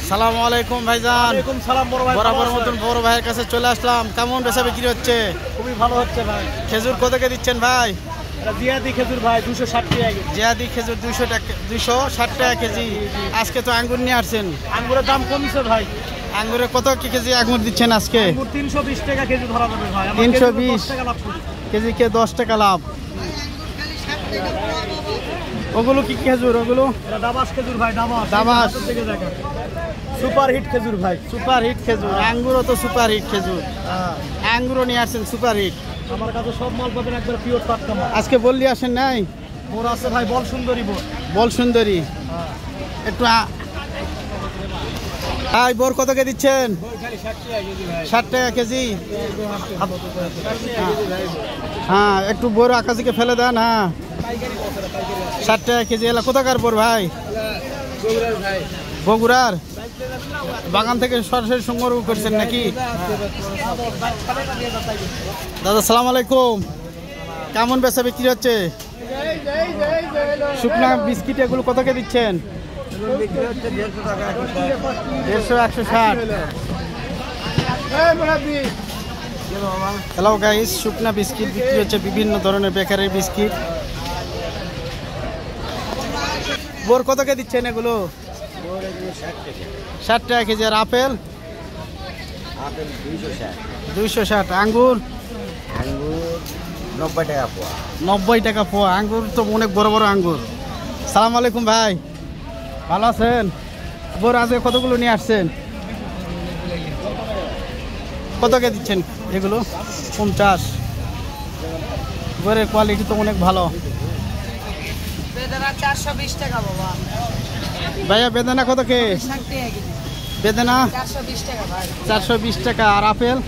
সালামু আলাইকুম ভাইজান। ওয়ালাইকুম সালাম বড় ভাই। বরাবর মতন বড় ভাইয়ের কাছে চলে আসলাম। কেমন বেচা বিক্রি হচ্ছে? খুবই ভালো হচ্ছে ভাই। খেজুর কত কে দিচ্ছেন ভাই? এটা জিয়াদি খেজুর ভাই 260 টাকা কেজি। জিয়াদি খেজুর 260 টাকা কেজি। আজকে তো আঙ্গুর নিয়ে আসছেন, আঙ্গুরের দাম কমছে ভাই। আঙ্গুরে কত কি কেজি আঙ্গুর দিচ্ছেন আজকে? আঙ্গুর 320 টাকা কেজি ধরা যাবে ভাই। 320 টাকা লাভ করি। কেজিকে 10 টাকা লাভ। ওগুলো কি খেজুর? ওগুলো এটা দাবাস খেজুর ভাই। দাবাস দাবাস। থেকে দেখা সুপার হিট খেজুর ভাই। সুপার হিট খেজুর। আঙ্গুরও তো সুপার হিট খেজুর। আঙ্গুরও নিয়ে আসছেন সুপার হিট। আমার কাছে সব মাল পাবেন একবার পিওর টাটকা মাল। আজকে বললি আসেন নাই? মোর আছে ভাই বল সুন্দরী বোর। বল সুন্দরী একটু হাই বোর কত কে দিচ্ছেন? 60 টাকা কেজি। হ্যাঁ একটু বোর আকাশিকে ফেলে দেন। হ্যাঁ 60 টাকা কেজি। এলা কোথাকার বোর ভাই? বগুড়ার বাগান থেকে সরাসরি সংগ্রহ করছেন নাকি? দাদা সালাম আলাইকুম। কেমন বেচা বিক্রি হচ্ছে? শুকনা বিস্কিট এগুলো কত কে দিচ্ছেন? 150 160। হ্যালো গাইস, শুকনা বিস্কিট বিক্রি হচ্ছে, বিভিন্ন ধরনের বেকারি বিস্কিট। বোর কত কে দিচ্ছেন এগুলো? 60 টাকা কেজি। আর আপেল? 260। আঙ্গুর? 90 টাকা পোয়া। 90 টাকা পোয়া। আঙ্গুর তো অনেক বড় বড় আঙ্গুর। সালাম আলাইকুম ভাই, ভালো আছেন? বোর আজকে কতগুলো নিয়ে আসছেন? কত কে দিচ্ছেন এগুলো? 50। বোরের কোয়ালিটি তো অনেক ভালো। বেদানা 420 টাকা বাবা। ভাইয়া বেদানা কত কে? 60 টাকা কেজি। বেদানা 420 টাকা ভাই। 420 টাকা। আর আপেল?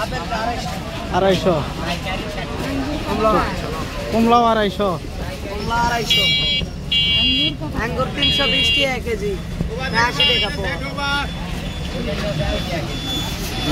আপেল 250। কমলাও 250। কমলা 250। আঙ্গুর 320 টাকা কেজি। 80 টাকা পোয়া।